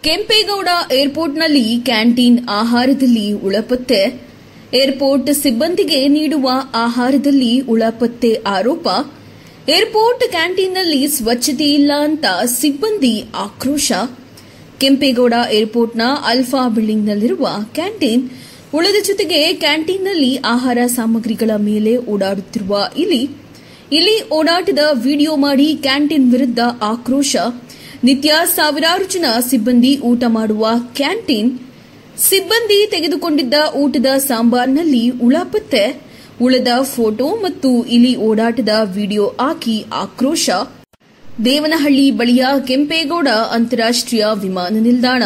Kempegowda ಏರ್ಪೋರ್ಟ್ನಲ್ಲಿ canteen ಆಹಾರದಲ್ಲಿ ಉಳಪತ್ತೆ. Airport ಸಿಬ್ಬಂದಿಗೆ ನೀಡುವ ಆಹಾರದಲ್ಲಿ ಉಳಪತ್ತೆ ಆರೋಪ. ಏರ್ಪೋರ್ಟ್ ಕ್ಯಾಂಟೀನ್ನಲ್ಲಿ ಸ್ವಚ್ಛತೆ ಇಲ್ಲ ಅಂತ ಸಿಬ್ಬಂದಿ ಆಕ್ರೋಶ. ಕೆಂಪೇಗೌಡ ಏರ್ಪೋರ್ಟ್ನ ಅಲ್ಫಾ ಬಿಲ್ಡಿಂಗ್ನಲ್ಲಿರುವ ಕ್ಯಾಂಟೀನ್ ಉಳದ ಜೊತೆಗೆ ಕ್ಯಾಂಟೀನ್ನಲ್ಲಿ ಆಹಾರ ಸಾಮಗ್ರಿಗಳ ಮೇಲೆ ಓಡಾಡುತ್ತಿರುವ ಇಲಿ ಓಡಾಟದ ವಿಡಿಯೋ ಮಾಡಿ ಕ್ಯಾಂಟೀನ್ ವಿರುದ್ಧ ಆಕ್ರೋಶ. ನಿತ್ಯ ಸಾವಿರಾರು ಜನ ಸಿಬ್ಬಂದಿ ಊಟ ಮಾಡುವ ಕ್ಯಾಂಟೀನ್ ಸಿಬ್ಬಂದಿ ತೆಗೆದುಕೊಂಡಿದ್ದ ಊಟದ ಸಾಂಬಾರ್ನಲ್ಲಿ ಉಳಪತ್ತೆ. ಉಳದ ಫೋಟೋ ಮತ್ತು ಇಲಿ ಓಡಾಟದ ವಿಡಿಯೋ ಹಾಕಿ ಆಕ್ರೋಶ. ದೇವನಹಳ್ಳಿ ಬಳಿಯ ಕೆಂಪೇಗೌಡ ಅಂತಾರಾಷ್ಟ್ರೀಯ ವಿಮಾನ ನಿಲ್ದಾಣ.